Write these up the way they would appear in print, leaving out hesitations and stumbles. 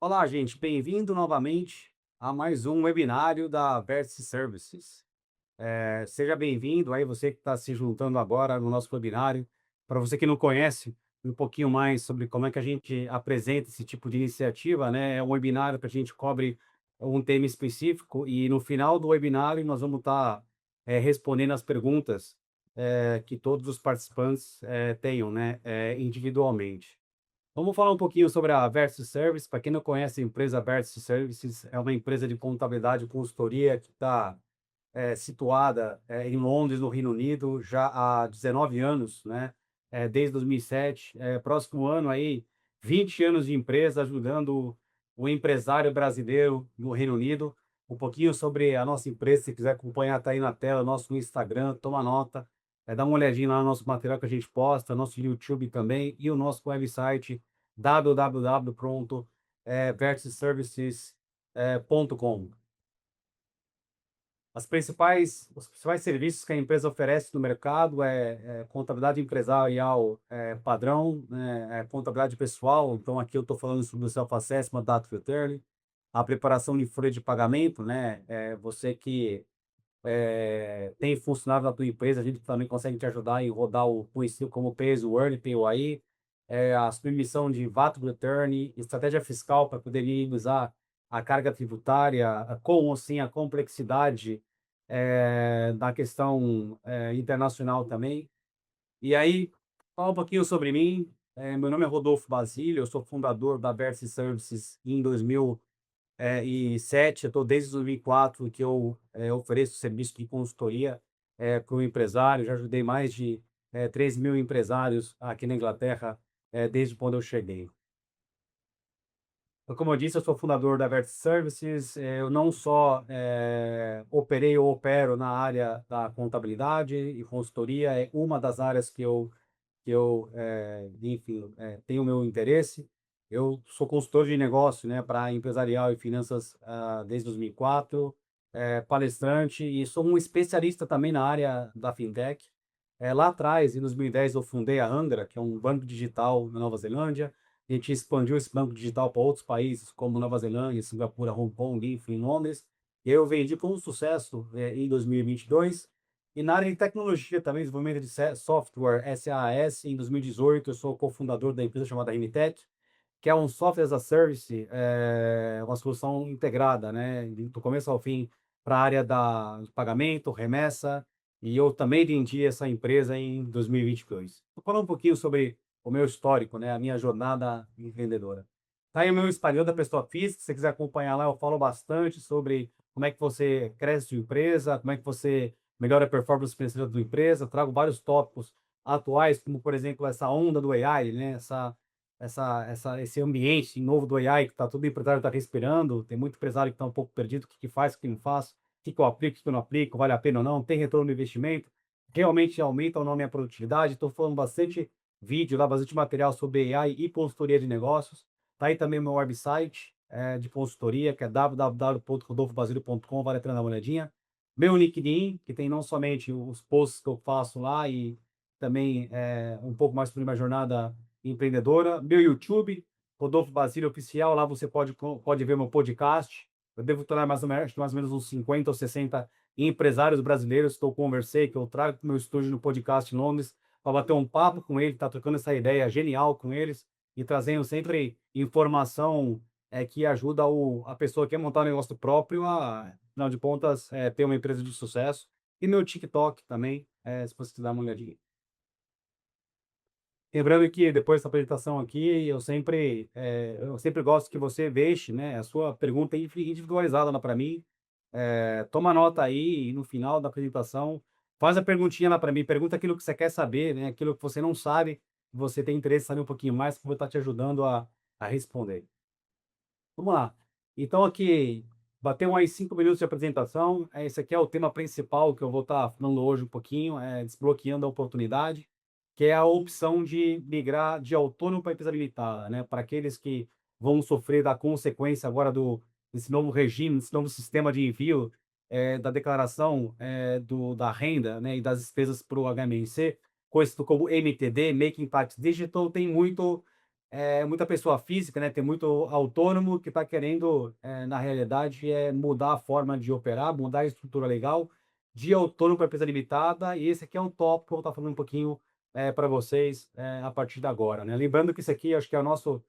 Olá, gente, bem-vindo novamente a mais um webinário da Vertice Services. Seja bem-vindo aí, você que está se juntando agora no nosso webinário. Para você que não conhece um pouquinho mais sobre como é que a gente apresenta esse tipo de iniciativa, né? É um webinário que a gente cobre um tema específico e no final do webinário nós vamos estar respondendo as perguntas que todos os participantes tenham, né, individualmente. Vamos falar um pouquinho sobre a Versus Service. Para quem não conhece, a empresa Versus Services é uma empresa de contabilidade e consultoria que está situada em Londres, no Reino Unido, já há 19 anos, né? Desde 2007. Próximo ano aí, 20 anos de empresa ajudando o empresário brasileiro no Reino Unido. Um pouquinho sobre a nossa empresa, se quiser acompanhar, está aí na tela, nosso Instagram, toma nota, dá uma olhadinha lá no nosso material que a gente posta, nosso YouTube também e o nosso website www.vertiservices.com. Os principais serviços que a empresa oferece no mercado é contabilidade empresarial padrão, né, contabilidade pessoal. Então, aqui eu estou falando sobre o Self-Assessment, Data Return, a preparação de folha de pagamento, né? Você que tem funcionário na tua empresa, a gente também consegue te ajudar em rodar o conhecido como Pay as you Earn, PAYE, a submissão de VAT Return, estratégia fiscal para poder minimizar a carga tributária, com ou sem a complexidade da questão internacional também. E aí, fala um pouquinho sobre mim. Meu nome é Rodolfo Basílio, eu sou fundador da Versi Services em 2007. Eu estou desde 2004 que eu ofereço serviço de consultoria para o empresário. Já ajudei mais de 3 mil empresários aqui na Inglaterra desde quando eu cheguei. Então, como eu disse, eu sou fundador da Vert Services. Eu não só operei ou opero na área da contabilidade e consultoria, é uma das áreas que eu enfim, tenho meu interesse. Eu sou consultor de negócio, né, para empresarial e finanças desde 2004, palestrante e sou um especialista também na área da fintech. Lá atrás, em 2010, eu fundei a Angra, que é um banco digital na Nova Zelândia. A gente expandiu esse banco digital para outros países, como Nova Zelândia, Singapura, Hong Kong, enfim, Londres. E aí eu vendi com sucesso em 2022. E na área de tecnologia também, desenvolvimento de software SaaS, em 2018, eu sou cofundador da empresa chamada Rinitec, que é um software as a service, uma solução integrada, né, do começo ao fim, para a área da de pagamento, remessa, e eu também vendi essa empresa em 2022. Vou falar um pouquinho sobre o meu histórico, né, a minha jornada empreendedora. Tá aí o meu Instagram da pessoa física, se você quiser acompanhar lá, eu falo bastante sobre como é que você cresce sua empresa, como é que você melhora a performance financeira da sua empresa, trago vários tópicos atuais, como, por exemplo, essa onda do AI, né, esse ambiente novo do AI que tá todo empresário está respirando, tem muito empresário que está um pouco perdido, o que que faz, o que não faz, o que que eu aplico, o que eu não aplico, vale a pena ou não, tem retorno no investimento, realmente aumenta ou não a minha produtividade. Estou falando bastante vídeo lá, bastante material sobre AI e consultoria de negócios. Tá aí também meu website de consultoria, que é www.rodolfobasilio.com, vale a pena dar uma olhadinha. Meu LinkedIn, que tem não somente os posts que eu faço lá e também um pouco mais sobre minha jornada empreendedora. Meu YouTube, Rodolfo Basílio Oficial, lá você pode ver meu podcast. Eu devo tornar mais ou menos uns 50 ou 60 empresários brasileiros que eu conversei, que eu trago para o meu estúdio no podcast em Londres, para bater um papo com eles, tá trocando essa ideia genial com eles e trazendo sempre informação que ajuda a pessoa que quer montar um negócio próprio a, afinal de contas, ter uma empresa de sucesso. E meu TikTok também, se você quiser dar uma olhadinha. Lembrando que depois dessa apresentação aqui, eu sempre gosto que você deixe, né, a sua pergunta individualizada lá para mim. Toma nota aí e no final da apresentação, faz a perguntinha lá para mim, pergunta aquilo que você quer saber, né, aquilo que você não sabe, que você tem interesse em saber um pouquinho mais, que eu vou estar te ajudando a responder. Vamos lá. Então aqui, bateu aí 5 minutos de apresentação. Esse aqui é o tema principal que eu vou estar falando hoje um pouquinho, desbloqueando a oportunidade, que é a opção de migrar de autônomo para empresa limitada, né? Para aqueles que vão sofrer da consequência agora desse novo regime, desse novo sistema de envio da declaração da renda, né? E das despesas para o HMRC, conhecido como MTD, Making Tax Digital, tem muito. muita pessoa física, né, tem muito autônomo que está querendo, na realidade, mudar a forma de operar, mudar a estrutura legal de autônomo para empresa limitada, e esse aqui é um tópico que eu vou estar falando um pouquinho, para vocês, a partir de agora, né. Lembrando que isso aqui acho que é o nosso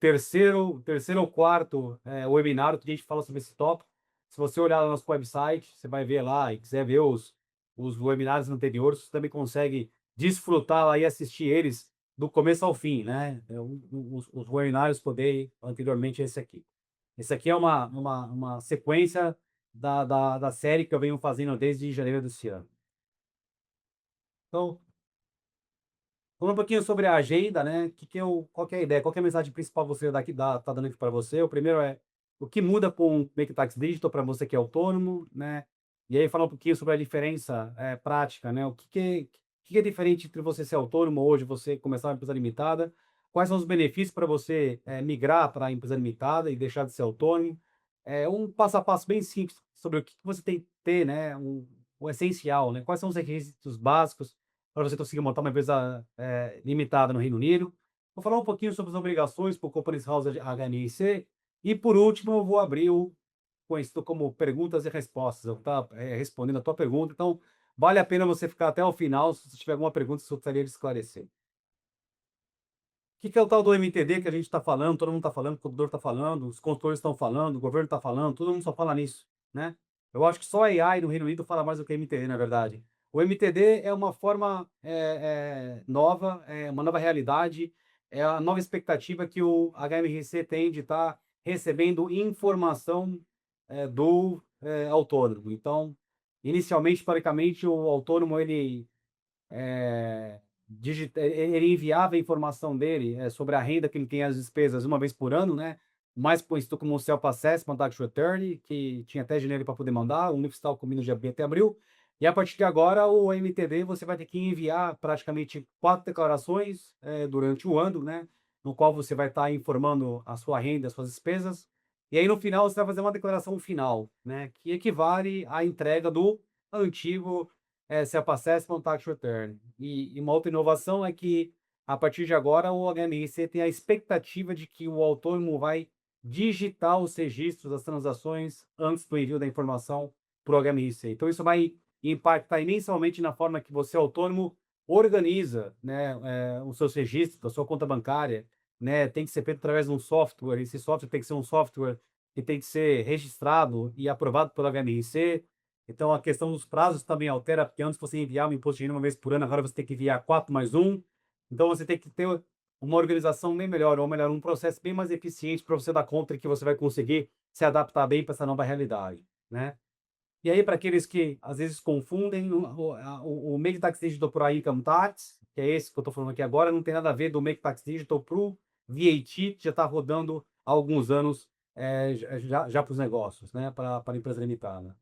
terceiro ou quarto, webinar que a gente fala sobre esse tópico. Se você olhar no nosso website, você vai ver lá e quiser ver os webinars anteriores, você também consegue desfrutar lá e assistir eles do começo ao fim, né? Os webinários que eu dei anteriormente a esse aqui. Esse aqui é uma sequência da série que eu venho fazendo desde janeiro desse ano. Então, falando um pouquinho sobre a agenda, né? Qual que é a ideia? Qual que é a mensagem principal você tá dando aqui para você? O primeiro é o que muda com o Make Tax Digital para você que é autônomo, né? E aí falar um pouquinho sobre a diferença prática, né? O que é diferente entre você ser autônomo hoje, você começar uma empresa limitada? Quais são os benefícios para você migrar para a empresa limitada e deixar de ser autônomo? É um passo a passo bem simples sobre o que você tem que ter, né? O essencial, né? Quais são os requisitos básicos para você conseguir montar uma empresa limitada no Reino Unido. Vou falar um pouquinho sobre as obrigações por Companies House HNIC. E, por último, eu vou abrir o conhecido como perguntas e respostas. Eu vou estar respondendo a tua pergunta. Então, vale a pena você ficar até o final se você tiver alguma pergunta que eu gostaria de esclarecer. Que é o tal do MTD que a gente está falando, todo mundo está falando, o produtor está falando, os consultores estão falando, o governo está falando, todo mundo só fala nisso, né? Eu acho que só a AI no Reino Unido fala mais do que MTD, na verdade. O MTD é uma forma nova, é uma nova realidade, é a nova expectativa que o HMRC tem de estar recebendo informação do autônomo. Então, inicialmente, historicamente, o autônomo ele ele enviava a informação dele sobre a renda que ele tem, as despesas, uma vez por ano, né? Mais conhecido como o Self-Assessment Tax Return, que tinha até janeiro para poder mandar, o fiscal combina de abril até abril. E a partir de agora, o MTD, você vai ter que enviar praticamente 4 declarações durante o ano, né? No qual você vai estar informando a sua renda, as suas despesas. E aí, no final, você vai fazer uma declaração final, né? Que equivale à entrega do antigo Self-Assessment Tax Return. E uma outra inovação é que, a partir de agora, o HMRC tem a expectativa de que o autônomo vai digitar os registros das transações antes do envio da informação para o HMRC. Então, isso vai impactar imensamente na forma que você, autônomo, organiza, né, os seus registros, da sua conta bancária, né, tem que ser feito através de um software. Esse software tem que ser um software que tem que ser registrado e aprovado pelo HMRC. Então, a questão dos prazos também altera, porque antes você enviava um imposto de renda uma vez por ano, agora você tem que enviar 4 mais um. Então, você tem que ter uma organização bem melhor, ou melhor, um processo bem mais eficiente para você dar conta de que você vai conseguir se adaptar bem para essa nova realidade, né? E aí, para aqueles que às vezes confundem, o Make Tax Digital para a Income Tax, que é esse que eu estou falando aqui agora, não tem nada a ver do Make Tax Digital para o VAT, que já está rodando há alguns anos já para os negócios, né? Para a empresa limitada.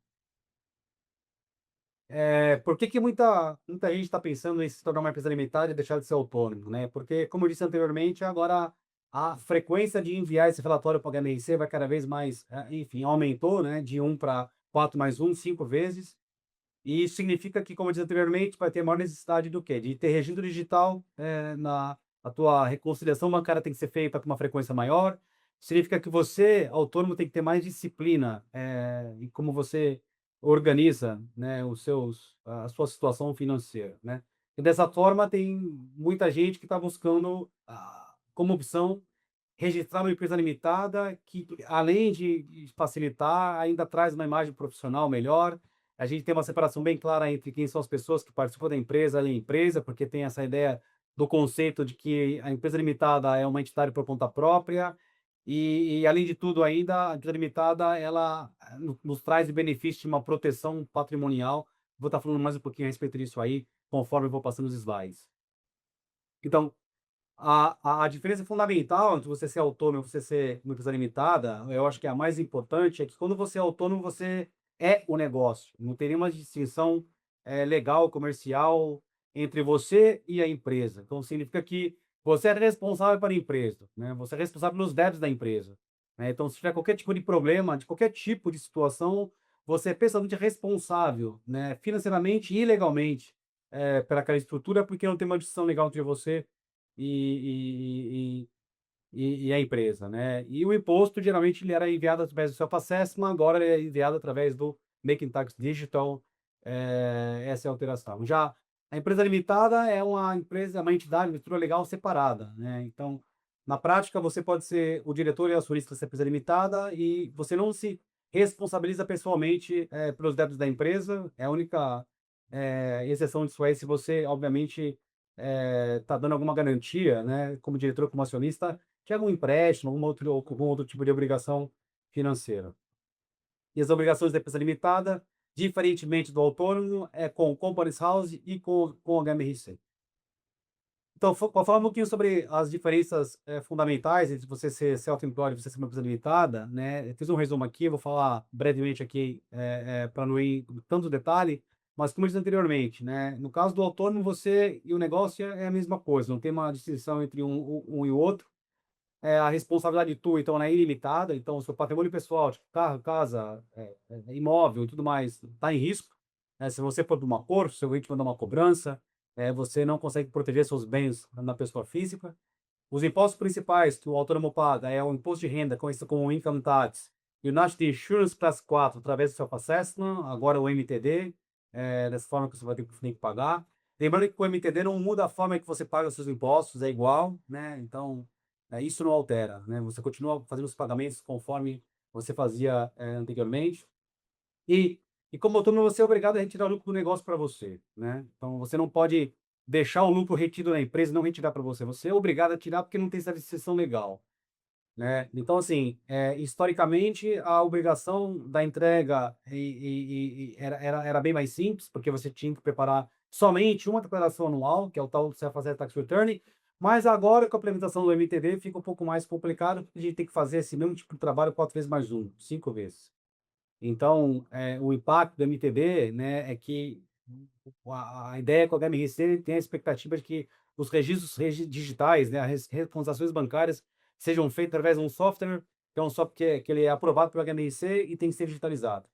Por que que muita gente está pensando em se tornar uma empresa limitada e deixar de ser autônomo, né? Porque, como eu disse anteriormente, agora a frequência de enviar esse relatório para o HMRC vai cada vez mais, enfim, aumentou, né? De um para 4 mais um, 5 vezes. E isso significa que, como eu disse anteriormente, vai ter maior necessidade do quê? De ter registro digital, a tua reconciliação bancária tem que ser feita com uma frequência maior. Significa que você, autônomo, tem que ter mais disciplina em como você organiza, né, a sua situação financeira, né? E dessa forma, tem muita gente que está buscando, como opção, registrar uma empresa limitada que, além de facilitar, ainda traz uma imagem profissional melhor. A gente tem uma separação bem clara entre quem são as pessoas que participam da empresa e a empresa, porque tem essa ideia do conceito de que a empresa limitada é uma entidade por conta própria além de tudo ainda, a empresa limitada, ela nos traz benefício de uma proteção patrimonial. Vou estar falando mais um pouquinho a respeito disso aí, conforme eu vou passando os slides. Então, a diferença fundamental entre você ser autônomo e você ser uma empresa limitada, eu acho que a mais importante é que quando você é autônomo, você é o negócio. Não tem nenhuma distinção legal, comercial entre você e a empresa. Então, significa que você é responsável pela empresa, né? Você é responsável pelos débitos da empresa, né? Então, se tiver qualquer tipo de problema, de qualquer tipo de situação, você é pessoalmente responsável, né? Financeiramente e legalmente, pela aquela estrutura, porque não tem uma distinção legal entre você e e a empresa, né? E o imposto, geralmente, ele era enviado através do self-assessment, agora ele é enviado através do Making Tax Digital, essa é a alteração. Já a empresa limitada é uma empresa, uma entidade, uma estrutura legal separada, né? Então, na prática, você pode ser o diretor e acionista dessa empresa limitada e você não se responsabiliza pessoalmente, pelos débitos da empresa. É a única, exceção disso aí se você, obviamente, está dando alguma garantia, né, como diretor, como acionista, de algum empréstimo, algum outro tipo de obrigação financeira. E as obrigações da empresa limitada, diferentemente do autônomo, é com o Companies House e com o HMRC. Então, para falar um pouquinho sobre as diferenças, fundamentais entre você ser self-employed e você ser uma empresa limitada, né, eu fiz um resumo aqui, eu vou falar brevemente aqui, para não ir em tanto detalhe, mas como eu disse anteriormente, né, no caso do autônomo, você e o negócio é a mesma coisa, não tem uma distinção entre um e o outro. A responsabilidade tua, então, ela é ilimitada, então o seu patrimônio pessoal, tipo carro, casa, imóvel e tudo mais, está em risco, né? Se você for para uma corte, se alguém te mandar uma cobrança, você não consegue proteger seus bens na pessoa física. Os impostos principais que o autônomo paga é o imposto de renda, conhecido como o Income Tax, e o National Insurance Class 4, através do self-assessment, agora o MTD, dessa forma que você vai ter que pagar. Lembrando que o MTD não muda a forma que você paga os seus impostos, é igual, né? Então, isso não altera, né? Você continua fazendo os pagamentos conforme você fazia, anteriormente. E, e como autônomo, você é obrigado a retirar o lucro do negócio para você, né? Então, você não pode deixar o lucro retido na empresa e não retirar para você. Você é obrigado a tirar porque não tem essa exceção legal, né? Então, assim, historicamente, a obrigação da entrega era bem mais simples, porque você tinha que preparar somente uma declaração anual, que é o tal Self-Assessed Tax Return, mas agora, com a implementação do MTD, fica um pouco mais complicado, porque a gente tem que fazer esse mesmo tipo de trabalho 4 vezes mais um, 5 vezes. Então, o impacto do MTB, né, é que a ideia com o HMRC tem a expectativa de que os registros digitais, né, as transações bancárias sejam feitas através de um software, que é um software que ele é aprovado pelo HMRC e tem que ser digitalizado.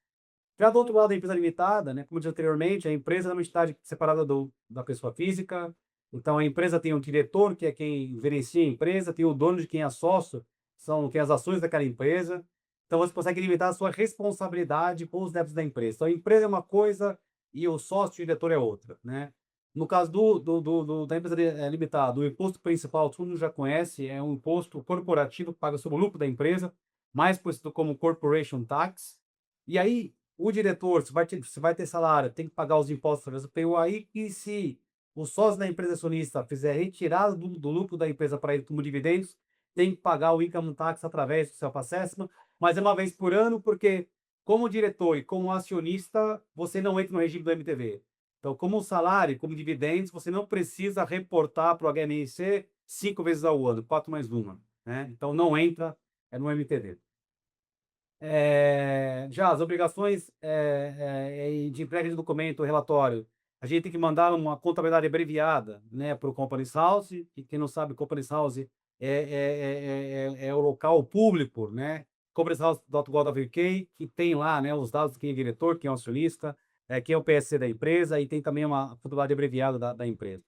Já do outro lado, a empresa limitada, né, como eu disse anteriormente, a empresa é uma entidade separada da pessoa física. Então, a empresa tem um diretor, que é quem gerencia a empresa, tem o dono de quem é sócio, são quem é as ações daquela empresa. Então, você consegue limitar a sua responsabilidade com os débitos da empresa. Então, a empresa é uma coisa e o sócio, o diretor é outra, né? No caso da empresa limitada, o imposto principal, todo mundo já conhece, é um imposto corporativo que paga sobre o lucro da empresa, mais conhecido como Corporation Tax. E aí, o diretor, se vai ter salário, tem que pagar os impostos através do PU, aí que se o sócio da empresa acionista fizer retirada do lucro da empresa para ele como dividendos, tem que pagar o income tax através do self-assessment, mas é uma vez por ano, porque como diretor e como acionista, você não entra no regime do MTV. Então, como salário, como dividendos, você não precisa reportar para o HMIC 5 vezes ao ano, 4 mais uma, né? Então, não entra no MTD. Já as obrigações, de entrega de documento, relatório, a gente tem que mandar uma contabilidade abreviada, né, para o Companies House, e quem não sabe, Companies House é o local público, né, companieshouse.gov.uk, que tem lá, né, os dados de quem é diretor, quem é o acionista, quem é o PSC da empresa, e tem também uma contabilidade abreviada da empresa.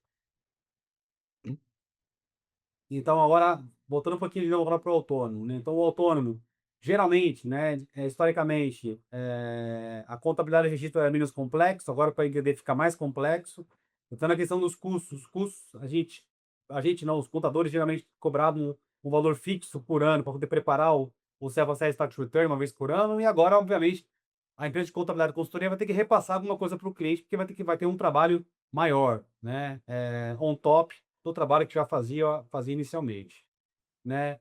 Então, agora, voltando um pouquinho de novo para o autônomo, né? Então, o autônomo, geralmente, né, historicamente, a contabilidade de registro era menos complexo, agora para entender fica mais complexo. Então, na questão dos custos, os custos, a gente não, os contadores geralmente cobravam um valor fixo por ano para poder preparar o Self-Assessed Tax Return uma vez por ano, e agora, obviamente, a empresa de contabilidade e consultoria vai ter que repassar alguma coisa para o cliente, porque vai ter um trabalho maior, né, on top do trabalho que já fazia inicialmente, né.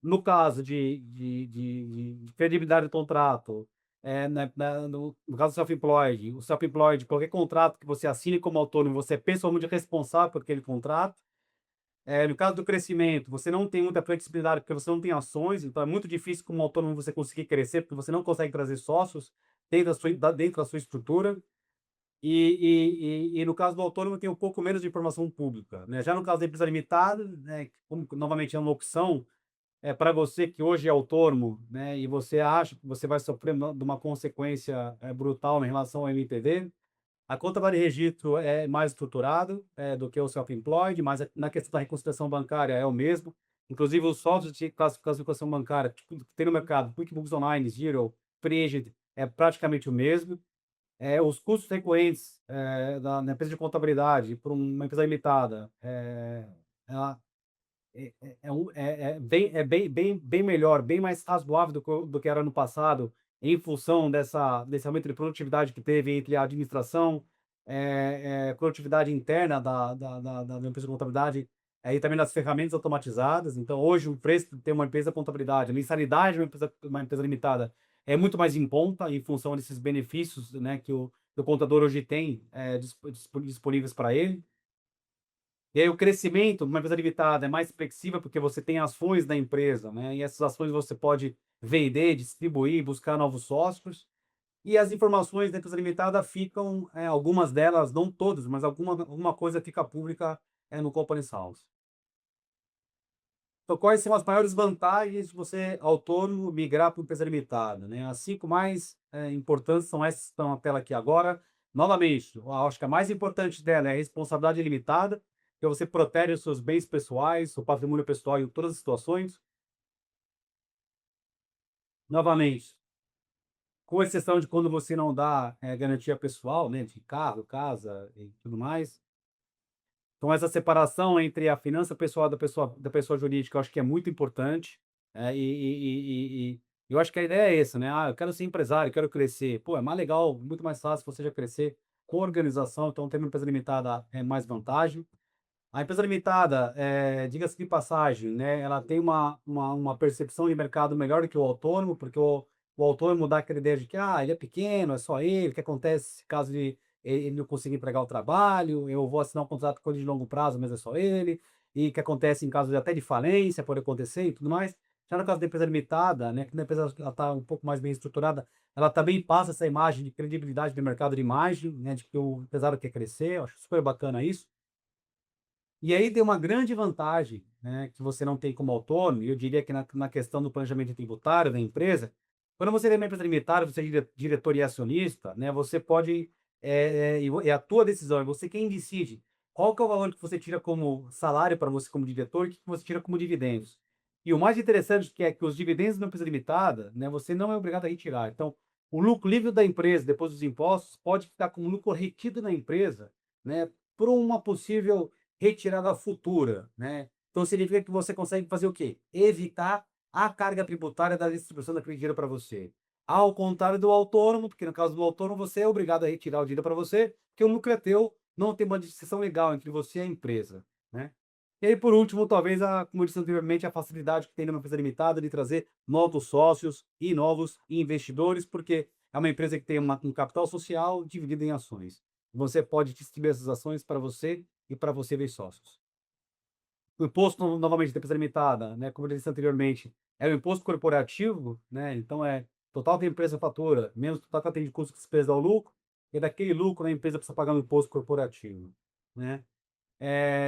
No caso de credibilidade do contrato, no caso do self-employed, o self-employed, qualquer contrato que você assine como autônomo, você é pessoalmente responsável por aquele contrato. No caso do crescimento, você não tem muita flexibilidade, porque você não tem ações, então é muito difícil como autônomo você conseguir crescer, porque você não consegue trazer sócios dentro da sua estrutura. No caso do autônomo tem um pouco menos de informação pública, né? Já no caso da empresa limitada, né, como novamente é uma opção, para você que hoje é autônomo, né, e você acha que você vai sofrer de uma consequência, brutal em relação ao MTD, A contabilidade de registro é mais estruturado do que o self-employed, mas na questão da reconstrução bancária é o mesmo. Inclusive, os softwares de classificação bancária tipo, que tem no mercado, QuickBooks Online, Xero, Frigid, é praticamente o mesmo. Os custos recorrentes na empresa de contabilidade por uma empresa limitada ela bem melhor, bem mais razoável do que era no passado, em função desse aumento de produtividade que teve entre a administração, produtividade interna da empresa de contabilidade, e também das ferramentas automatizadas. Então, hoje, o preço de ter uma empresa de contabilidade, a mensalidade de uma empresa limitada, é muito mais em conta, em função desses benefícios, né, que o contador hoje tem disponíveis para ele. E aí o crescimento de uma empresa limitada é mais flexível, porque você tem ações da empresa, né? E essas ações você pode vender, distribuir, buscar novos sócios. E as informações da empresa limitada ficam, algumas delas, não todas, mas alguma coisa fica pública no Companies House. Então, quais são as maiores vantagens de você, autônomo, migrar para uma empresa limitada, né? As 5 mais importantes são essas que estão na tela aqui agora. Novamente, eu acho que a mais importante dela é a responsabilidade limitada, que você protege os seus bens pessoais, o patrimônio pessoal em todas as situações. Novamente, com exceção de quando você não dá garantia pessoal, né, de carro, casa e tudo mais. Então, essa separação entre a finança pessoal da pessoa jurídica, eu acho que é muito importante. Eu acho que a ideia é essa, né? Ah, eu quero ser empresário, quero crescer. Pô, é mais legal, muito mais fácil você já crescer com organização. Então, ter uma empresa limitada é mais vantagem. A empresa limitada, diga-se de passagem, né, ela tem uma percepção de mercado melhor do que o autônomo, porque o autônomo dá aquela ideia de que ele é pequeno, é só ele, o que acontece caso ele não conseguir empregar o trabalho, eu vou assinar um contrato com ele de longo prazo, mas é só ele, e o que acontece em caso até de falência, pode acontecer e tudo mais. Já no caso da empresa limitada, né, que a empresa está um pouco mais bem estruturada, ela também passa essa imagem de credibilidade do mercado de imagem, né, de que o empresário quer crescer, eu acho super bacana isso. E aí tem uma grande vantagem, né, que você não tem como autônomo, e eu diria que na questão do planejamento tributário da empresa, quando você tem uma empresa limitada, você é diretor e acionista, né, você pode, é a tua decisão, é você quem decide qual que é o valor que você tira como salário para você como diretor e o que você tira como dividendos. E o mais interessante que é que os dividendos de uma empresa limitada, né, você não é obrigado a retirar. Então, o lucro livre da empresa, depois dos impostos, pode ficar como lucro retido na empresa, né, por uma possível retirada futura, né? Então significa que você consegue fazer o quê? Evitar a carga tributária da distribuição daquele dinheiro para você. Ao contrário do autônomo, porque no caso do autônomo você é obrigado a retirar o dinheiro para você, porque o lucro é teu, não tem uma distinção legal entre você e a empresa, né? E aí, por último, talvez, como eu disse anteriormente, a facilidade que tem numa empresa limitada de trazer novos sócios e novos investidores, porque é uma empresa que tem um capital social dividido em ações. Você pode distribuir essas ações para você e para você ver sócios. O imposto, novamente, da empresa limitada, né, como eu disse anteriormente, é o imposto corporativo, né, então total que a empresa fatura, menos total que ela tem de custo que despesa ao lucro, e daquele lucro a empresa precisa pagar no imposto corporativo, né.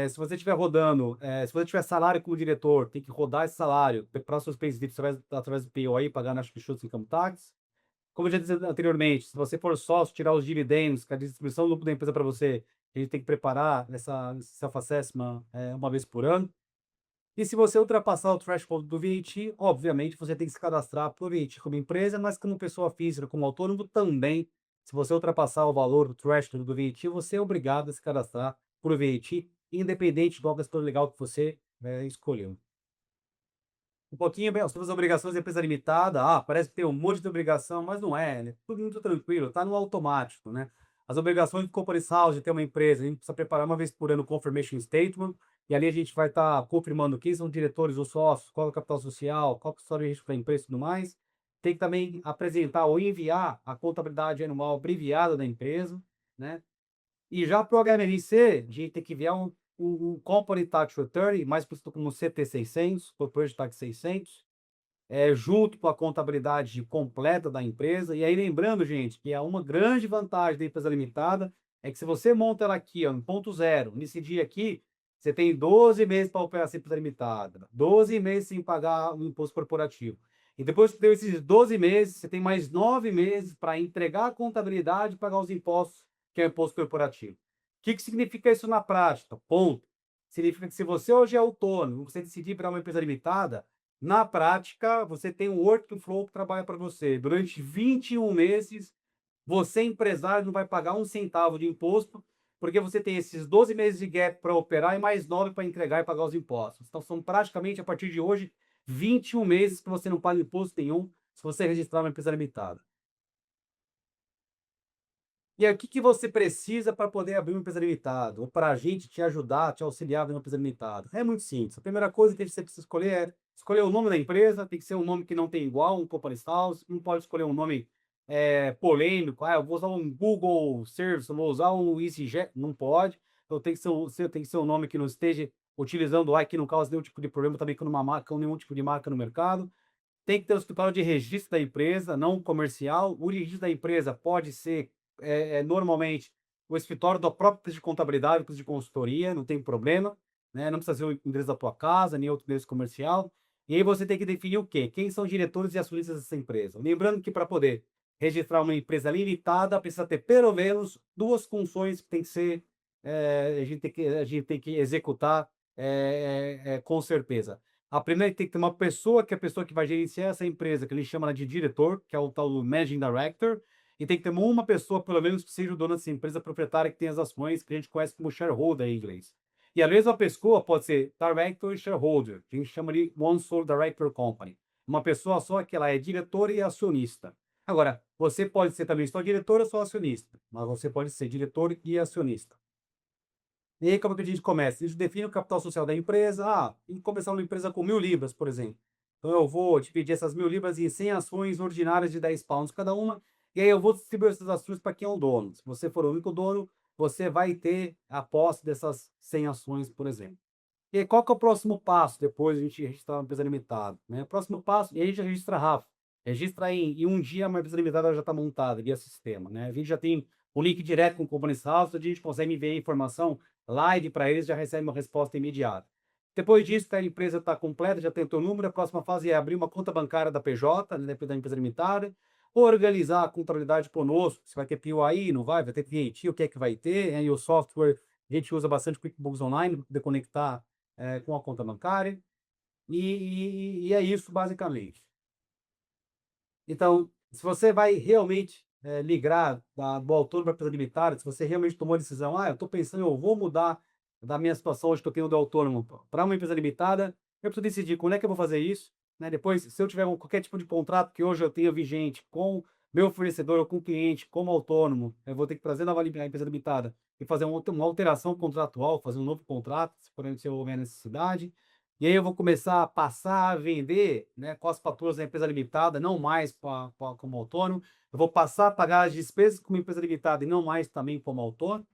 Se você estiver rodando, se você tiver salário como diretor, tem que rodar esse salário para os seus pay slips através do POI, pagar na Instituto Income Tax. Como eu já disse anteriormente, se você for sócio, tirar os dividendos, que a distribuição do lucro da empresa para você, a gente tem que preparar esse self-assessment uma vez por ano. E se você ultrapassar o threshold do VAT, obviamente você tem que se cadastrar para o VAT como empresa, mas como pessoa física, como autônomo também. Se você ultrapassar o valor do threshold do VAT, você é obrigado a se cadastrar para o VAT, independente do gestor legal que você escolheu. Um pouquinho bem, as suas obrigações de empresa limitada, parece que tem um monte de obrigação, mas não é, né? Tudo muito tranquilo, tá no automático, né? As obrigações do Companies House de ter uma empresa, a gente precisa preparar uma vez por ano o Confirmation Statement, e ali a gente vai estar confirmando quem são diretores ou sócios, qual é o capital social, qual é o história de risco da empresa e tudo mais. Tem que também apresentar ou enviar a contabilidade anual abreviada da empresa, né? E já para o HMRC, a gente tem que enviar um Company Tax Return, mais conhecido como CT600, Corporate Tax 600, junto com a contabilidade completa da empresa. E aí, lembrando, gente, que uma grande vantagem da empresa limitada é que se você monta ela aqui, ó, no ponto zero, nesse dia aqui, você tem 12 meses para operar essa empresa limitada, 12 meses sem pagar o imposto corporativo. E depois que deu esses 12 meses, você tem mais 9 meses para entregar a contabilidade e pagar os impostos que é o imposto corporativo. O que significa isso na prática? Ponto. Significa que se você hoje é autônomo, você decidir virar uma empresa limitada, na prática, você tem um workflow que trabalha para você. Durante 21 meses, você, empresário, não vai pagar um centavo de imposto, porque você tem esses 12 meses de gap para operar e mais 9 para entregar e pagar os impostos. Então, são praticamente, a partir de hoje, 21 meses que você não paga imposto nenhum se você registrar uma empresa limitada. E aí, o que você precisa para poder abrir uma empresa limitada? Ou para a gente te ajudar, te auxiliar a abrir uma empresa limitada? É muito simples. A primeira coisa que você precisa escolher é escolher o nome da empresa, tem que ser um nome que não tem igual, um company house, não pode escolher um nome polêmico. Ah, eu vou usar um Google Service, eu vou usar um EasyJet, não pode. Então tem que ser um nome que não esteja utilizando o que não cause nenhum tipo de problema também com uma marca, com nenhum tipo de marca no mercado. Tem que ter o escritório de registro da empresa, não comercial. O registro da empresa pode ser, normalmente, o escritório da própria empresa de contabilidade, empresa de consultoria, não tem problema, né? Não precisa ser o endereço da tua casa, nem outro endereço comercial. E aí você tem que definir o quê? Quem são os diretores e acionistas dessa empresa. Lembrando que para poder registrar uma empresa limitada, precisa ter pelo menos duas funções que tem que ser, a gente tem que executar com certeza. A primeira tem que ter uma pessoa, que é a pessoa que vai gerenciar essa empresa, que ele chama de diretor, que é o tal do Managing Director, e tem que ter uma pessoa, pelo menos, que seja o dono dessa empresa proprietária, que tem as ações, que a gente conhece como shareholder em inglês. E a mesma pessoa pode ser director e shareholder, que a gente chama de one sole director company. Uma pessoa só que ela é diretora e acionista. Agora, você pode ser também só diretor ou só acionista, mas você pode ser diretor e acionista. E aí, como é que a gente começa? A gente define o capital social da empresa. Em começar uma empresa com 1.000 libras, por exemplo. Então, eu vou dividir essas 1.000 libras em 100 ações ordinárias de 10 pounds cada uma. E aí, eu vou distribuir essas ações para quem é o dono. Se você for o único dono, você vai ter a posse dessas 100 ações, por exemplo. E aí, qual que é o próximo passo depois de a gente registrar uma empresa limitada? Né? O próximo passo, e aí a gente registra rápido. Registra em um dia, uma empresa limitada já está montada via sistema. Né? A gente já tem o link direto com o Companies House, a gente consegue enviar informação live para eles, já recebe uma resposta imediata. Depois disso, a empresa está completa, já tem o teu número, a próxima fase é abrir uma conta bancária da PJ, né, da empresa limitada, organizar a contabilidade conosco, se vai ter POI, não vai ter VAT, o que é que vai ter, e o software, a gente usa bastante QuickBooks Online para poder conectar com a conta bancária, e é isso basicamente. Então, se você vai realmente migrar do autônomo para a empresa limitada, se você realmente tomou a decisão, eu estou pensando, eu vou mudar da minha situação hoje que eu tenho do autônomo para uma empresa limitada, eu preciso decidir quando é que eu vou fazer isso, né? Depois, se eu tiver qualquer tipo de contrato que hoje eu tenho vigente com meu fornecedor ou com o cliente, como autônomo, eu vou ter que trazer nova empresa limitada e fazer uma alteração contratual, fazer um novo contrato, se houver necessidade. E aí eu vou começar a passar a vender, né, com as faturas da empresa limitada, não mais como autônomo. Eu vou passar a pagar as despesas como empresa limitada e não mais também como autônomo,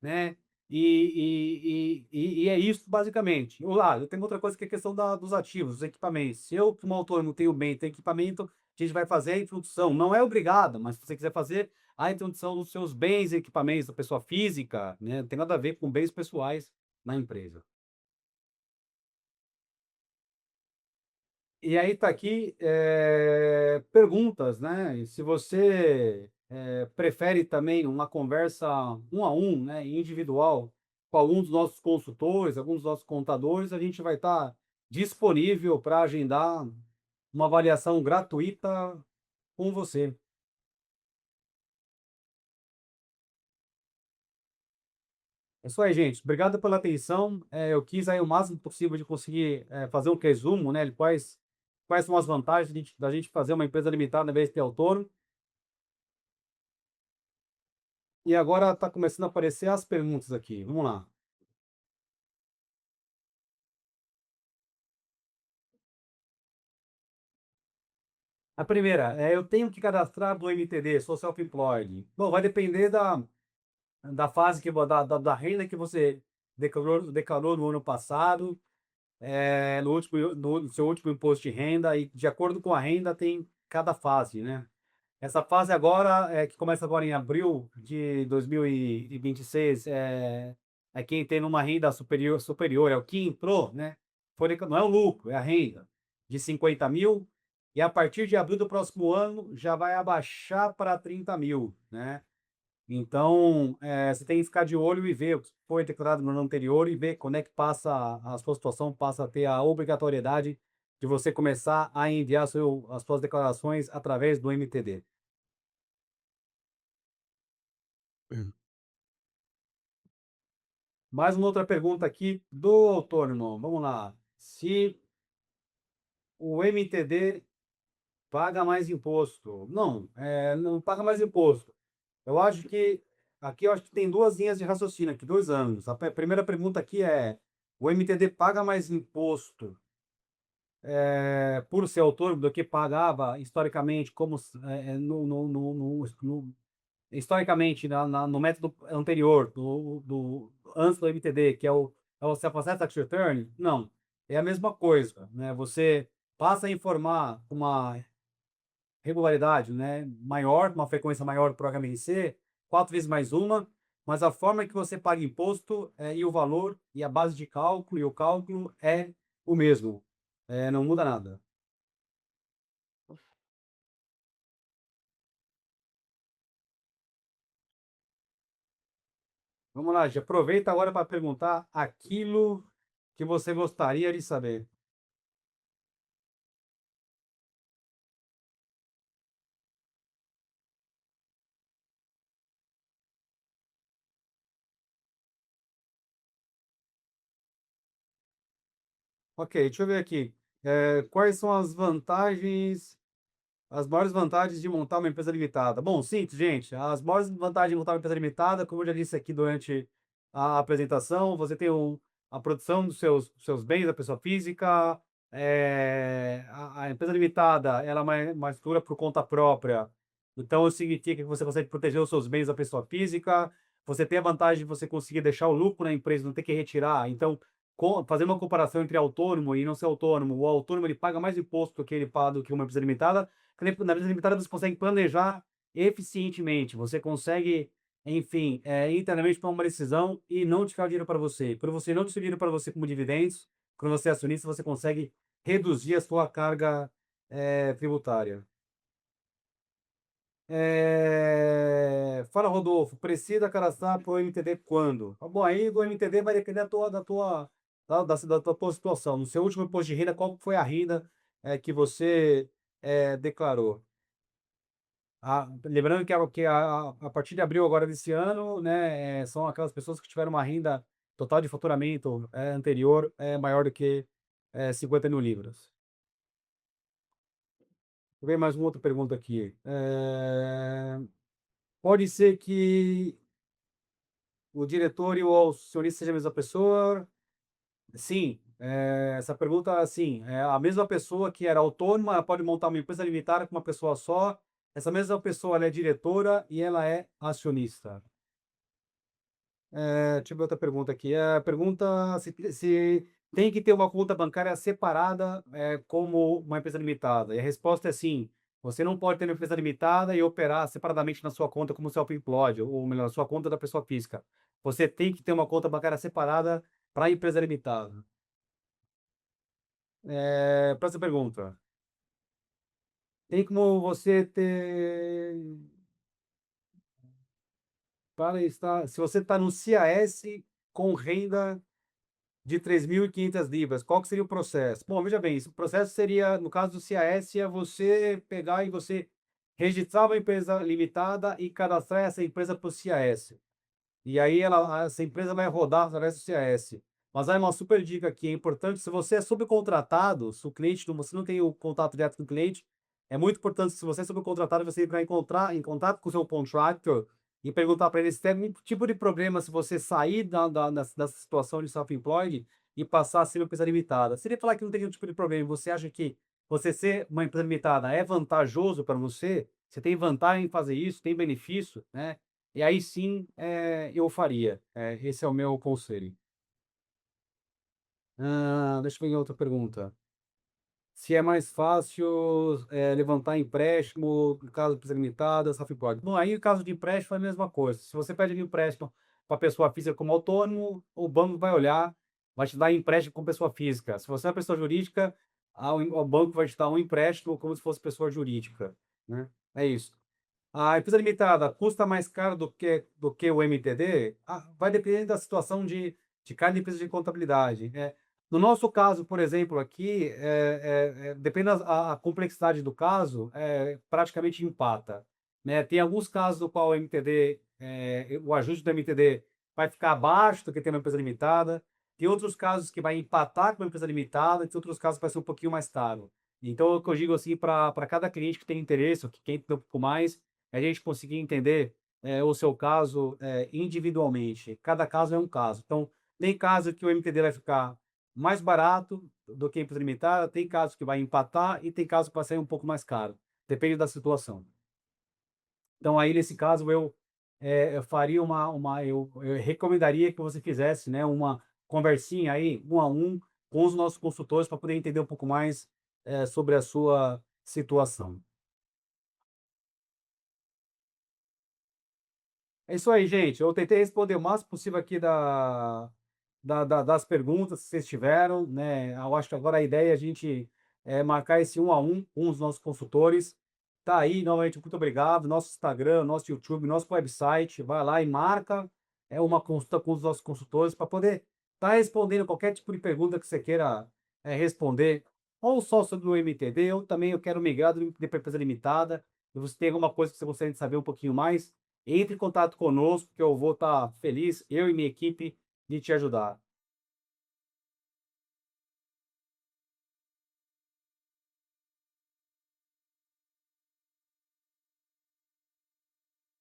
né? E é isso basicamente. Eu tenho outra coisa que é a questão dos ativos, dos equipamentos. Se eu, como autônomo, tenho bem, tenho equipamento, a gente vai fazer a introdução. Não é obrigado, mas se você quiser fazer a introdução dos seus bens e equipamentos da pessoa física, né, não tem nada a ver com bens pessoais na empresa. E aí tá aqui perguntas, né? E se você prefere também uma conversa um a um, né, individual, com algum dos nossos consultores, alguns dos nossos contadores, a gente vai estar disponível para agendar uma avaliação gratuita com você. É isso aí, gente. Obrigado pela atenção. Eu quis aí o máximo possível de conseguir fazer um resumo, né? De quais são as vantagens da gente fazer uma empresa limitada em vez de ter autônomo. E agora está começando a aparecer as perguntas aqui. Vamos lá. A primeira, eu tenho que cadastrar do MTD, sou self-employed. Bom, vai depender da fase da renda que você declarou no ano passado, no seu último imposto de renda, e de acordo com a renda tem cada fase, né? Essa fase agora, que começa agora em abril de 2026, é quem tem uma renda superior, é o que entrou, né? Não é o lucro, é a renda de 50 mil, e a partir de abril do próximo ano já vai abaixar para 30 mil, né? Então, você tem que ficar de olho e ver o que foi declarado no ano anterior e ver quando é que passa a sua situação passa a ter a obrigatoriedade de você começar a enviar as suas declarações através do MTD. Mais uma outra pergunta aqui do autônomo. Vamos lá. Se o MTD paga mais imposto? Não, não paga mais imposto. Eu acho que aqui eu acho que tem duas linhas de raciocínio aqui, dois ângulos. A primeira pergunta aqui é: o MTD paga mais imposto por ser autônomo do que pagava historicamente, como historicamente no método anterior, antes do MTD, que é o Self-Assessed Tax Return? Não, é a mesma coisa, né? Você passa a informar uma regularidade, né, maior, uma frequência maior para o HMRC, 4 vezes mais uma, mas a forma que você paga imposto e o valor e a base de cálculo e o cálculo é o mesmo. Não muda nada. Vamos lá, já aproveita agora para perguntar aquilo que você gostaria de saber. Ok, deixa eu ver aqui. Quais são as maiores vantagens de montar uma empresa limitada? Bom, simples, gente. As maiores vantagens de montar uma empresa limitada, como eu já disse aqui durante a apresentação, você tem a produção dos seus bens da pessoa física, a empresa limitada, ela é uma estrutura por conta própria, então isso significa que você consegue proteger os seus bens da pessoa física, você tem a vantagem de você conseguir deixar o lucro na empresa, não ter que retirar. Então, fazendo uma comparação entre autônomo e não ser autônomo, o autônomo ele paga mais imposto do que ele paga do que uma empresa limitada. Na empresa limitada você consegue planejar eficientemente, você consegue, enfim, internamente tomar uma decisão e não tirar o dinheiro para você. Por você não tirar o dinheiro para você como dividendos, quando você é acionista, você consegue reduzir a sua carga tributária. Fala, Rodolfo, precisa cadastrar para o MTD quando? Bom, aí o MTD vai depender da tua situação. No seu último imposto de renda, qual foi a renda que você declarou? Lembrando a partir de abril agora desse ano, né, são aquelas pessoas que tiveram uma renda total de faturamento anterior maior do que 50 mil libras. Vem mais uma outra pergunta aqui. Pode ser que o diretor e o acionista sejam a mesma pessoa? Sim, essa pergunta, sim, é a mesma pessoa que era autônoma, ela pode montar uma empresa limitada com uma pessoa só. Essa mesma pessoa, ela é diretora e ela é acionista. Deixa eu ver outra pergunta aqui. A pergunta se tem que ter uma conta bancária separada, como uma empresa limitada. E a resposta é sim. Você não pode ter uma empresa limitada e operar separadamente na sua conta como self-employed, ou melhor, na sua conta da pessoa física. Você tem que ter uma conta bancária separada para a empresa limitada. Próxima pergunta. Tem como você ter para estar, se você está no CAS com renda de 3.500 libras, qual que seria o processo? Bom, veja bem, o processo seria, no caso do CAS, é você pegar e você registrar uma empresa limitada e cadastrar essa empresa para o CAS. E aí essa empresa vai rodar através do CAS. Mas aí uma super dica aqui, é importante, se você é subcontratado, se o cliente, você não tem o contato direto com o cliente, é muito importante, se você é subcontratado, você vai encontrar em contato com o seu contractor e perguntar para ele se tem algum tipo de problema se você sair dessa situação de self-employed e passar a ser uma empresa limitada. Se ele falar que não tem nenhum tipo de problema, você acha que você ser uma empresa limitada é vantajoso para você, você tem vantagem em fazer isso, tem benefício, né? E aí sim, eu faria. Esse é o meu conselho. Deixa eu ver outra pergunta. Se é mais fácil levantar empréstimo, no caso de empresa limitada, self-employed. Bom, aí o caso de empréstimo é a mesma coisa. Se você pede um empréstimo para pessoa física como autônomo, o banco vai olhar, vai te dar empréstimo como pessoa física. Se você é pessoa jurídica, o banco vai te dar um empréstimo como se fosse pessoa jurídica, né? É isso. A empresa limitada custa mais caro do que o MTD? Vai depender da situação de cada empresa de contabilidade. No nosso caso, por exemplo, aqui, depende a complexidade do caso, praticamente empata, né? Tem alguns casos do qual o MTD, o ajuste do MTD vai ficar abaixo do que tem uma empresa limitada. Tem outros casos que vai empatar com uma empresa limitada, tem outros casos que vai ser um pouquinho mais caro. Então, o que eu digo assim, para cada cliente que tem interesse, ou que quer entender um pouco mais, a gente conseguir entender o seu caso individualmente. Cada caso é um caso. Então, tem caso que o MTD vai ficar mais barato do que a empresa limitada, tem caso que vai empatar e tem caso que vai sair um pouco mais caro. Depende da situação. Então, aí, nesse caso, eu faria eu recomendaria que você fizesse, né, uma conversinha aí, um a um, com os nossos consultores, para poder entender um pouco mais sobre a sua situação. É isso aí, gente. Eu tentei responder o máximo possível aqui das perguntas que vocês tiveram, né? Eu acho que agora a ideia é a gente marcar esse um a um com os nossos consultores. Tá aí, novamente, muito obrigado. Nosso Instagram, nosso YouTube, nosso website. Vai lá e marca uma consulta com os nossos consultores para poder estar respondendo qualquer tipo de pergunta que você queira responder, ou só sobre o MTD, ou também eu quero migrar do MTD para empresa limitada. Se você tem alguma coisa que você gostaria de saber um pouquinho mais, entre em contato conosco, que eu vou estar feliz, eu e minha equipe, de te ajudar.